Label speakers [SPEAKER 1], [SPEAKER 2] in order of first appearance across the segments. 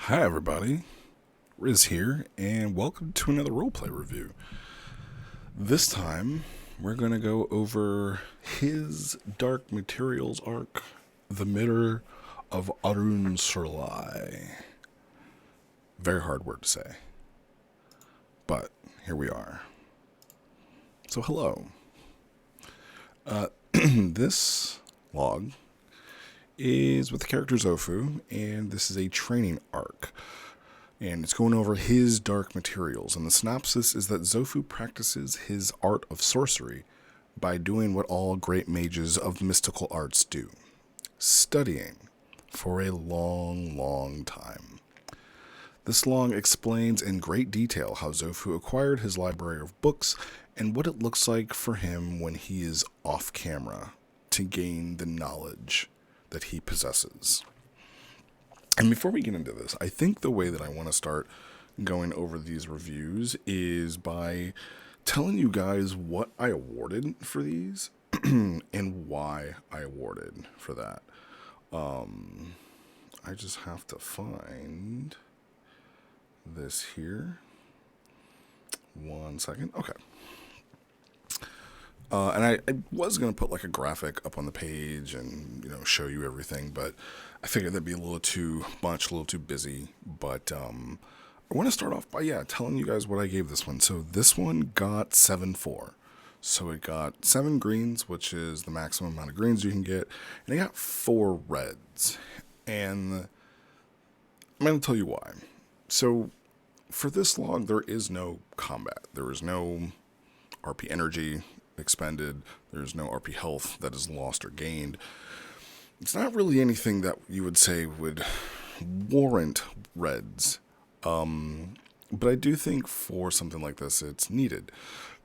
[SPEAKER 1] Hi everybody, Riz here, and welcome to another roleplay review. This time, we're going to go over his Dark Materials arc, The Mirror of Arunsurlye. Very hard word to say, but here we are. So hello. This log is with the character Zofu, and this is a training arc. And it's going over his dark materials. And the synopsis is that Zofu practices his art of sorcery by doing what all great mages of mystical arts do, studying for a long, long time. This log explains in great detail how Zofu acquired his library of books and what it looks like for him when he is off camera to gain the knowledge that he possesses. And before we get into this, I think the way that I want to start going over these reviews is by telling you guys what I awarded for these and why I awarded for that. I just have to find this here. 1 second. Okay. And I was going to put like a graphic up on the page and, show you everything, but I figured that'd be a little too much, a little too busy. But I want to start off by, telling you guys what I gave this one. So this one got 7-4. So it got 7 greens, which is the maximum amount of greens you can get, and it got 4 reds. And I'm going to tell you why. So for this log, there is no combat. There is no RP energy expended. There's no RP health that is lost or gained. It's not really anything that you would say would warrant reds. But I do think for something like this, it's needed.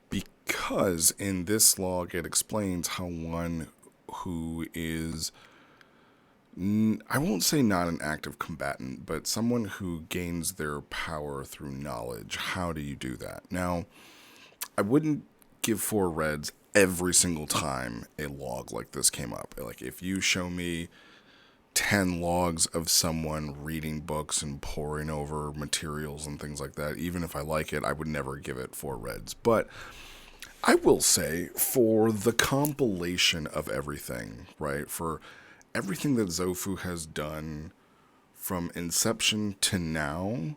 [SPEAKER 1] Because in this log, it explains how one who is, I won't say not an active combatant, but someone who gains their power through knowledge, how do you do that? Now, I wouldn't give 4 reds every single time a log like this came up. Like, if you show me 10 logs of someone reading books and poring over materials and things like that, even if I like it, I would never give it 4 reds. But I will say, for the compilation of everything, right, for everything that Zofu has done from inception to now,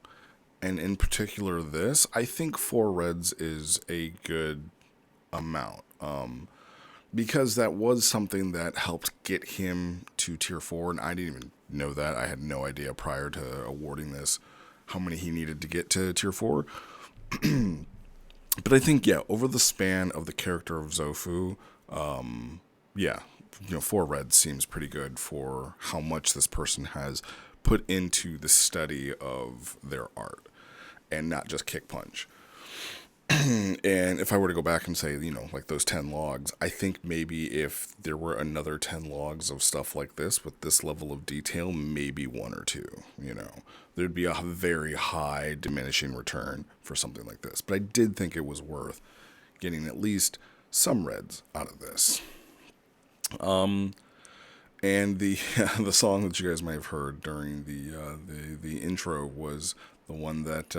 [SPEAKER 1] and in particular this, I think 4 reds is a good amount, because that was something that helped get him to tier 4, and I didn't even know that. I had no idea prior to awarding this how many he needed to get to tier 4. But I think, over the span of the character of Zofu, 4 reds seems pretty good for how much this person has put into the study of their art and not just kick punch. And if I were to go back and say, like those 10 logs, I think maybe if there were another 10 logs of stuff like this with this level of detail, maybe 1 or 2, there'd be a very high diminishing return for something like this. But I did think it was worth getting at least some reds out of this. And the the song that you guys may have heard during the intro was the one that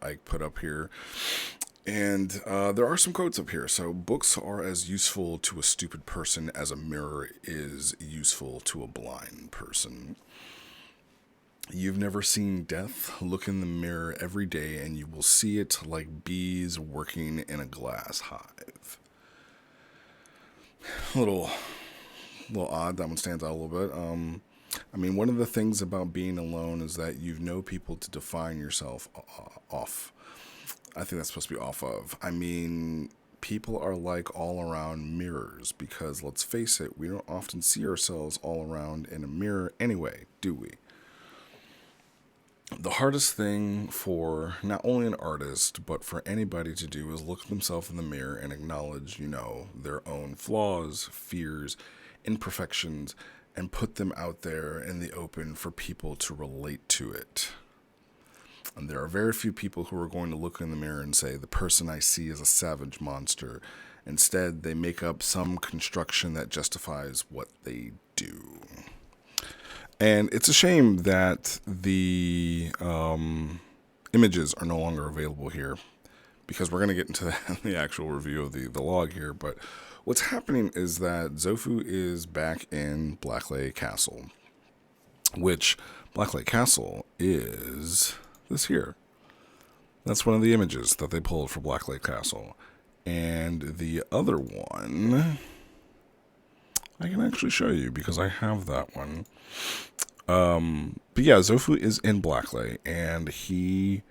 [SPEAKER 1] Ike put up here. And there are some quotes up here. So, books are as useful to a stupid person as a mirror is useful to a blind person. You've never seen death? Look in the mirror every day and you will see it like bees working in a glass hive. A little odd. That one stands out a little bit. One of the things about being alone is that you know people to define yourself off. I think that's supposed to be off of. People are like all around mirrors because, let's face it, we don't often see ourselves all around in a mirror anyway, do we? The hardest thing for not only an artist, but for anybody to do is look at themselves in the mirror and acknowledge, their own flaws, fears, imperfections, and put them out there in the open for people to relate to it. And there are very few people who are going to look in the mirror and say, the person I see is a savage monster. Instead, they make up some construction that justifies what they do. And it's a shame that the images are no longer available here, because we're going to get into the actual review of the log here. But what's happening is that Zofu is back in Blackley Castle, which Blackley Castle is this here. That's one of the images that they pulled for Blackley Castle. And the other one, I can actually show you because I have that one. But yeah, Zofu is in Blackley, and he's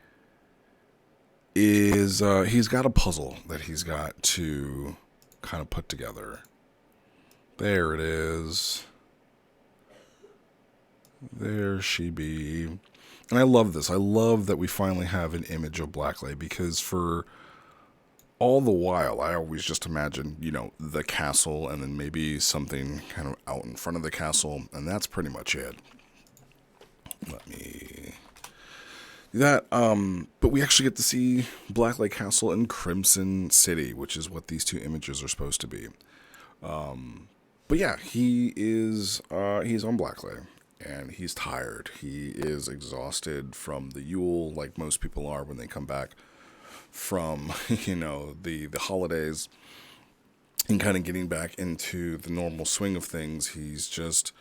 [SPEAKER 1] got a puzzle that he's got to kind of put together. There it is. There she be. And I love this. I love that we finally have an image of Blackley, because for all the while, I always just imagined, the castle and then maybe something kind of out in front of the castle, and that's pretty much it. Let me do that. But we actually get to see Blackley Castle and Crimson City, which is what these two images are supposed to be. But yeah, he's on Blackley, and he's tired. He is exhausted from the Yule, like most people are when they come back from, the holidays, and kind of getting back into the normal swing of things. He's just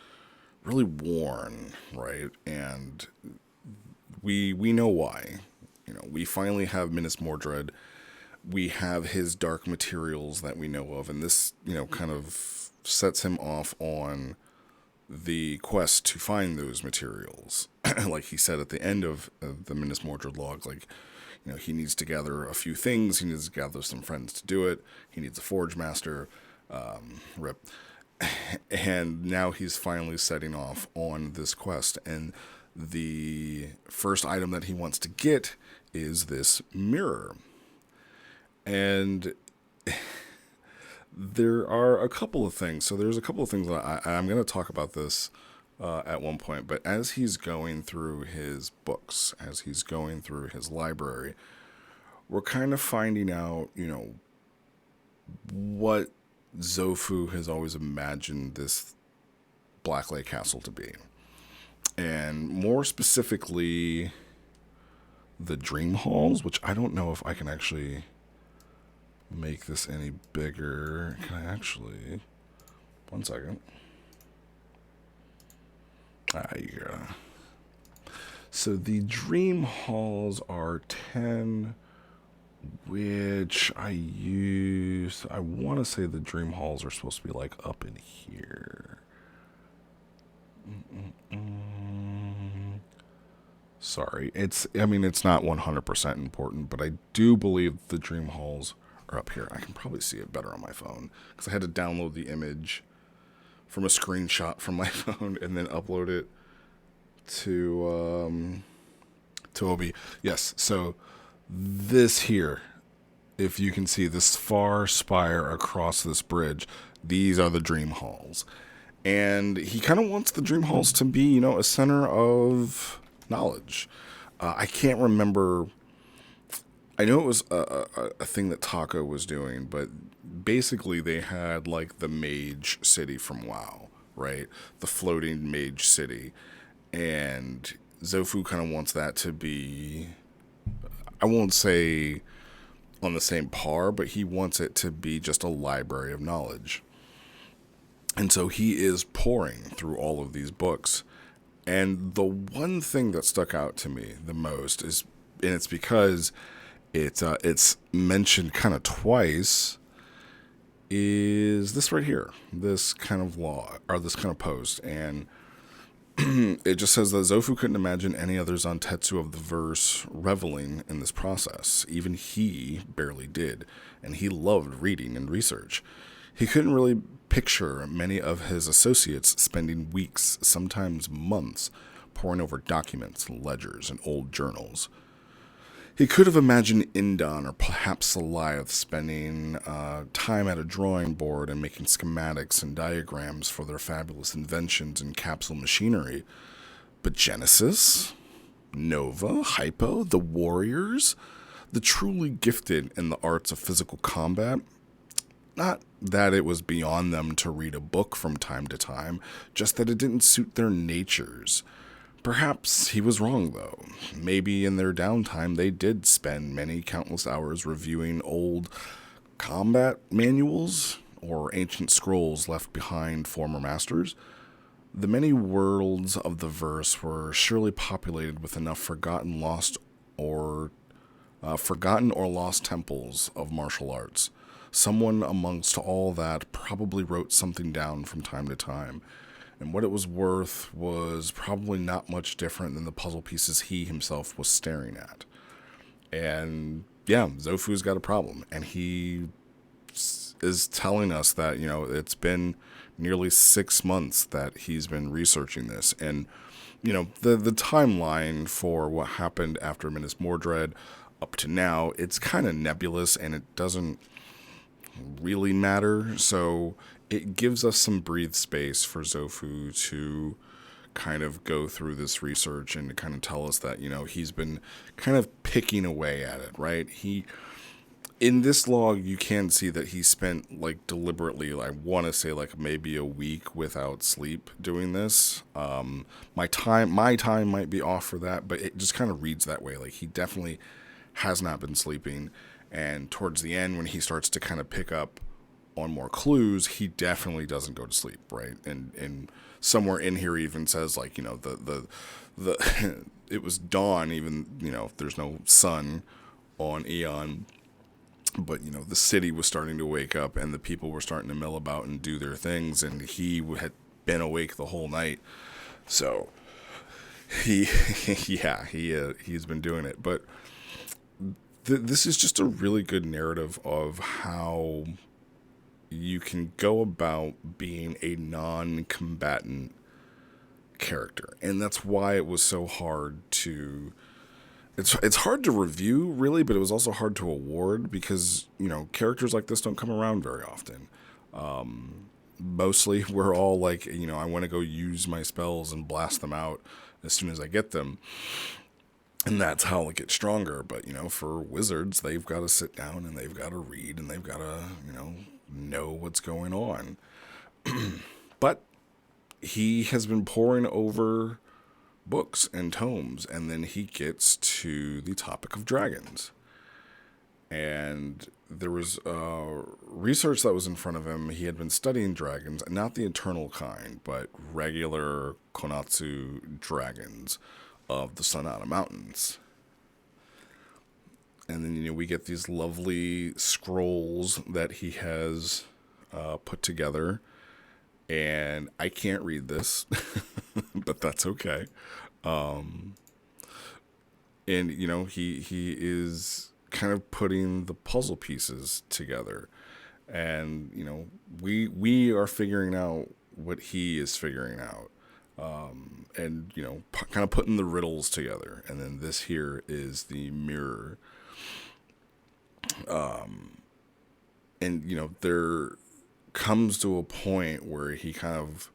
[SPEAKER 1] really worn, right? And we know why. We finally have Minas Mordred. We have his dark materials that we know of, and this, kind of sets him off on the quest to find those materials. Like he said at the end of the Minas Mordred log, like, he needs to gather a few things. He needs to gather some friends to do it. He needs a forge master. Rip. And now he's finally setting off on this quest. And the first item that he wants to get is this mirror. And there are a couple of things. So there's a couple of things that I'm going to talk about this at one point. But as he's going through his books, as he's going through his library, we're kind of finding out, what Zofu has always imagined this Blackley Castle to be. And more specifically, the dream halls, which I don't know if I can actually make this any bigger. Can I actually? One second. Yeah. So the dream halls are 10, which I want to say the dream halls are supposed to be like up in here. Sorry, it's not 100% important, but I do believe the dream halls are up here. I can probably see it better on my phone because I had to download the image from a screenshot from my phone and then upload it to Obi. Yes, so this here, if you can see this far spire across this bridge, these are the dream halls. And he kind of wants the dream halls to be, a center of knowledge. I can't remember. I know it was a thing that Taco was doing, but basically they had like the mage city from WoW, right? The floating mage city. And Zofu kind of wants that to be, I won't say on the same par, but he wants it to be just a library of knowledge. And so he is pouring through all of these books. And the one thing that stuck out to me the most is, and it's because it's mentioned kind of twice, is this right here, this kind of law, or this kind of post. And it just says that Zofu couldn't imagine any others on Tetsu of the verse reveling in this process. Even he barely did, and he loved reading and research. He couldn't really picture many of his associates spending weeks, sometimes months, poring over documents, ledgers, and old journals. He could have imagined Indon or perhaps Goliath spending time at a drawing board and making schematics and diagrams for their fabulous inventions in capsule machinery. But Genesis, Nova, Hypo, the warriors, the truly gifted in the arts of physical combat, Not that it was beyond them to read a book from time to time, just that it didn't suit their natures. Perhaps he was wrong, though. Maybe in their downtime they did spend many countless hours reviewing old combat manuals or ancient scrolls left behind former masters. The many worlds of the verse were surely populated with enough forgotten or lost temples of martial arts. Someone amongst all that probably wrote something down from time to time, and what it was worth was probably not much different than the puzzle pieces he himself was staring at. And yeah, Zofu's got a problem, and he is telling us that, it's been nearly 6 months that he's been researching this. And, the timeline for what happened after Minas Mordred up to now, it's kind of nebulous and it doesn't really matter. So it gives us some breathe space for Zofu to kind of go through this research and to kind of tell us that, he's been kind of picking away at it, right? In this log, you can see that he spent, deliberately, I want to say, maybe a week without sleep doing this. My time might be off for that, but it just kind of reads that way. He definitely has not been sleeping. And towards the end, when he starts to kind of pick up on more clues, he definitely doesn't go to sleep, right? And somewhere in here he even says, the it was dawn, even, if there's no sun on Aeon. But, the city was starting to wake up and the people were starting to mill about and do their things. And he had been awake the whole night. So he's been doing it. But this is just a really good narrative of how you can go about being a non-combatant character. And that's why it was so hard to... It's hard to review, really, but it was also hard to award because, characters like this don't come around very often. Mostly, we're all I want to go use my spells and blast them out as soon as I get them. And that's how I get stronger. But, for wizards, they've got to sit down and they've got to read and they've got to, know what's going on. But he has been poring over books and tomes, and then he gets to the topic of dragons. And there was research that was in front of him. He had been studying dragons, not the eternal kind, but regular Konatsu dragons of the Sonata Mountains. And then, we get these lovely scrolls that he has put together. And I can't read this, but that's okay. And, he is kind of putting the puzzle pieces together. And, we are figuring out what he is figuring out. And, kind of putting the riddles together. And then this here is the mirror. And, there comes to a point where he kind of,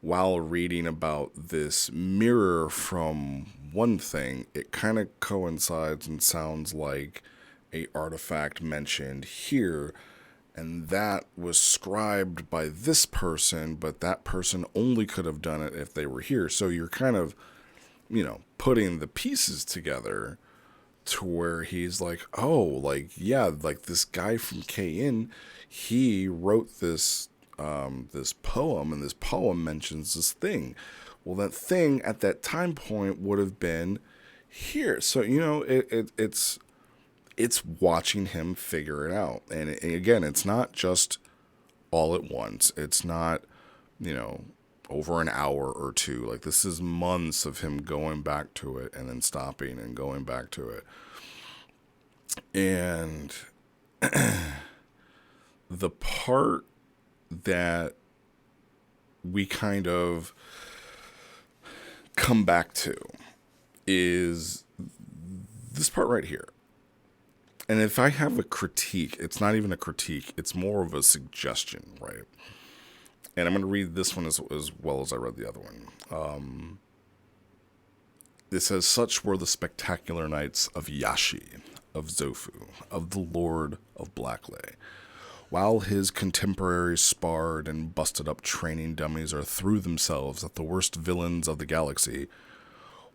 [SPEAKER 1] while reading about this mirror from one thing, it kind of coincides and sounds like a artifact mentioned here, and that was scribed by this person, but that person only could have done it if they were here. So you're kind of, putting the pieces together to where he's this guy from KN, he wrote this poem, and this poem mentions this thing. Well, that thing at that time point would have been here. So, it's watching him figure it out. And again, it's not just all at once. It's not, over an hour or two. This is months of him going back to it and then stopping and going back to it. And the part that we kind of come back to is this part right here. And if I have a critique, it's not even a critique, it's more of a suggestion, right? And I'm going to read this one as well as I read the other one. It says, "Such were the spectacular nights of Yashi, of Zofu, of the Lord of Blackley. While his contemporaries sparred and busted up training dummies or threw themselves at the worst villains of the galaxy,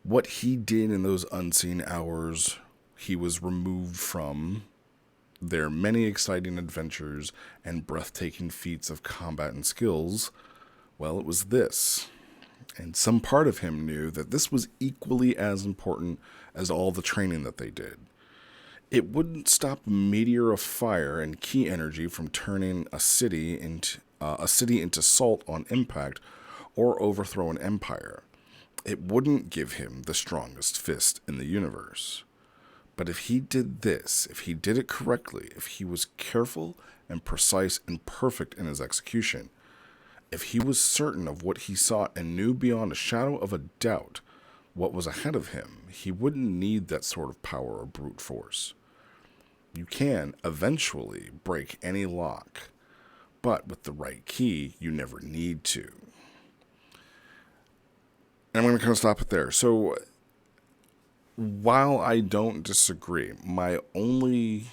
[SPEAKER 1] what he did in those unseen hours, he was removed from their many exciting adventures and breathtaking feats of combat and skills. Well, it was this. And some part of him knew that this was equally as important as all the training that they did. It wouldn't stop a meteor of fire and key energy from turning a city into salt on impact or overthrow an empire. It wouldn't give him the strongest fist in the universe. But if he did this, if he did it correctly, if he was careful and precise and perfect in his execution, if he was certain of what he sought and knew beyond a shadow of a doubt what was ahead of him, he wouldn't need that sort of power or brute force. You can eventually break any lock, but with the right key, you never need to. And I'm going to kind of stop it there. So, while I don't disagree, my only,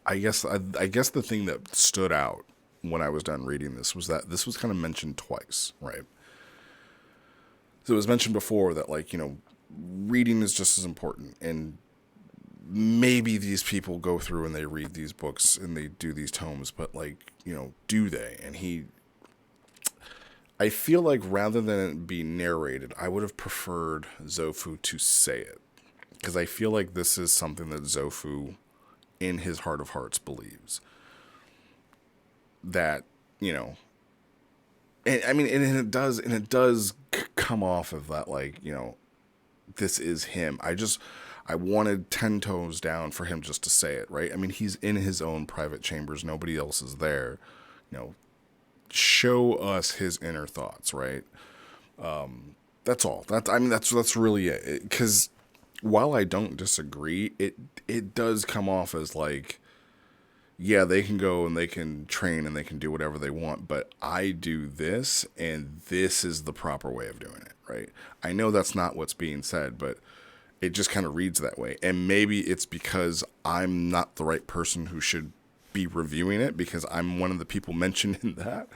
[SPEAKER 1] I guess the thing that stood out when I was done reading this was that this was kind of mentioned twice, right? So it was mentioned before that, like, reading is just as important, and maybe these people go through and they read these books and they do these tomes, but, like, do they? And I feel like rather than it be narrated, I would have preferred Zofu to say it, because I feel like this is something that Zofu, in his heart of hearts, believes. That, and it does come off of that, like, this is him. I wanted 10 toes down for him just to say it, right? I mean, he's in his own private chambers. Nobody else is there. Show us his inner thoughts, right? That's all. That's really it. Because while I don't disagree, it does come off as like, yeah, they can go and they can train and they can do whatever they want, but I do this, and this is the proper way of doing it, right? I know that's not what's being said, but it just kind of reads that way. And maybe it's because I'm not the right person who should be reviewing it, because I'm one of the people mentioned in that.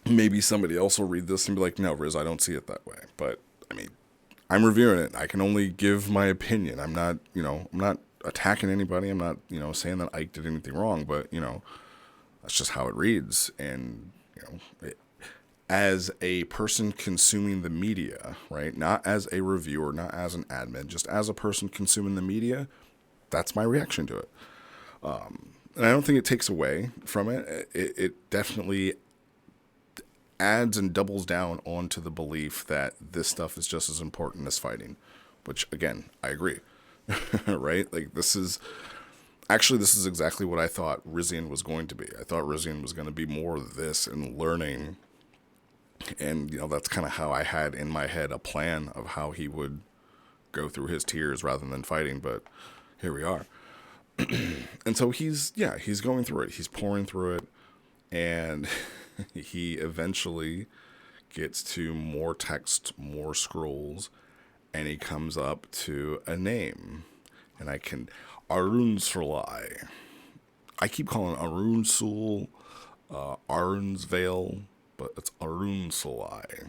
[SPEAKER 1] Maybe somebody else will read this and be like, no, Riz, I don't see it that way. But, I mean, I'm reviewing it. I can only give my opinion. I'm not attacking anybody. I'm not, saying that Ike did anything wrong, but, that's just how it reads. And, as a person consuming the media, right? Not as a reviewer, not as an admin, just as a person consuming the media, that's my reaction to it. And I don't think it takes away from it. It definitely adds and doubles down onto the belief that this stuff is just as important as fighting, which, again, I agree. Right? Like, this is exactly what I thought Rizian was going to be. I thought Rizian was going to be more of this and learning. And, that's kind of how I had in my head a plan of how he would go through his tears rather than fighting. But here we are. And so he's going through it. He's pouring through it. And he eventually gets to more text, more scrolls. And he comes up to a name. And Arunsurlye. I keep calling it Arunsvale, but it's Arunsurlye.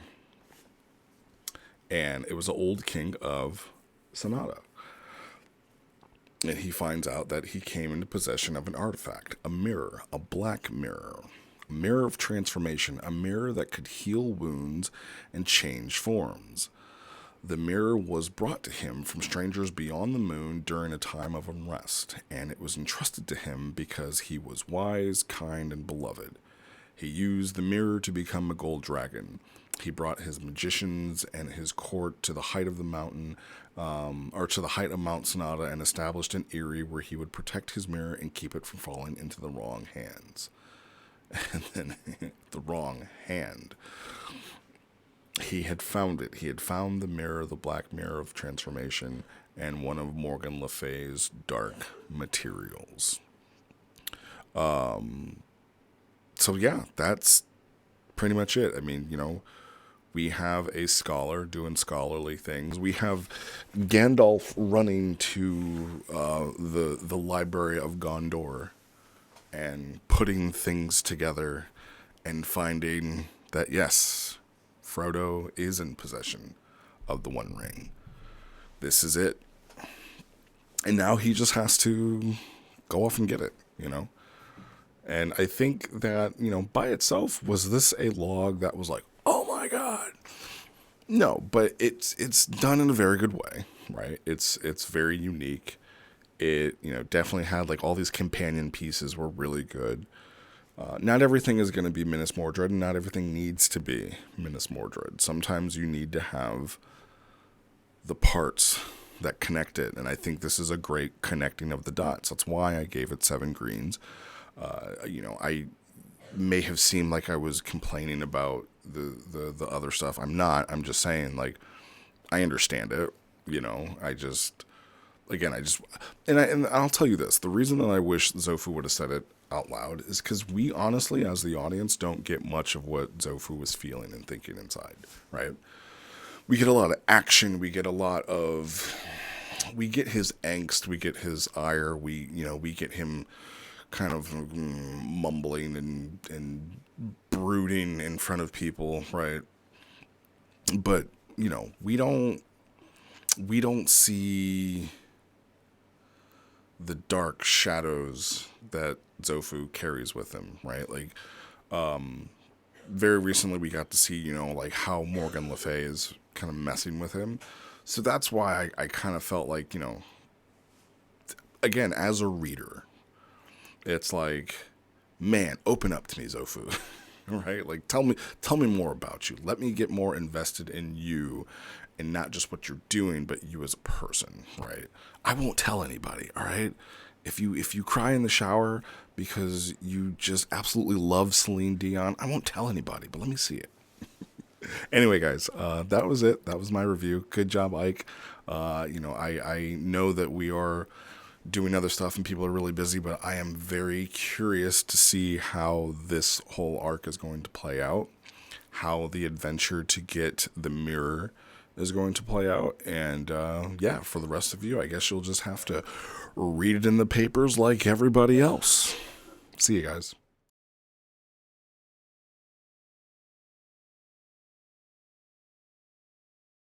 [SPEAKER 1] And it was the old king of Sonata. And he finds out that he came into possession of an artifact, a mirror, a black mirror, a mirror of transformation, a mirror that could heal wounds and change forms. The mirror was brought to him from strangers beyond the moon during a time of unrest, and it was entrusted to him because he was wise, kind, and beloved. He used the mirror to become a gold dragon. He brought his magicians and his court to the height of the mountain, to the height of Mount Sonata, and established an eyrie where he would protect his mirror and keep it from falling into the wrong hands. And then the wrong hand. He had found it. He had found the mirror, the black mirror of transformation, and one of Morgan Le Fay's dark materials. So yeah, that's pretty much it. I mean, we have a scholar doing scholarly things. We have Gandalf running to the Library of Gondor and putting things together and finding that, yes, Frodo is in possession of the One Ring. This is it. And now he just has to go off and get it, you know? And I think that, by itself, was this a log that was like, oh my God? No, but it's done in a very good way, right? It's very unique. It, definitely had like all these companion pieces were really good. Not everything is going to be Minas Mordred, and not everything needs to be Minas Mordred. Sometimes you need to have the parts that connect it, and I think this is a great connecting of the dots. That's why I gave it 7 greens. I may have seemed like I was complaining about the other stuff. I'm not. I'm just saying, like, I understand it. And I'll tell you this: the reason that I wish Zofu would have said it out loud is because we honestly, as the audience, don't get much of what Zofu was feeling and thinking inside, right? We get a lot of action. We get his angst. We get his ire. We get him kind of mumbling and brooding in front of people, right? But we don't see the dark shadows that Zofu carries with him, right? Like, very recently we got to see, like how Morgan Le Fay is kind of messing with him. So that's why I kind of felt like, again, as a reader, it's like, man, open up to me, Zofu, right? Like, tell me more about you. Let me get more invested in you, and not just what you're doing, but you as a person, right? I won't tell anybody, all right? If you cry in the shower because you just absolutely love Celine Dion, I won't tell anybody, but let me see it. Anyway, guys, that was it. That was my review. Good job, Ike. I know that we are doing other stuff and people are really busy, but I am very curious to see how this whole arc is going to play out, how the adventure to get the mirror is going to play out. And for the rest of you, I guess you'll just have to read it in the papers like everybody else. See you guys.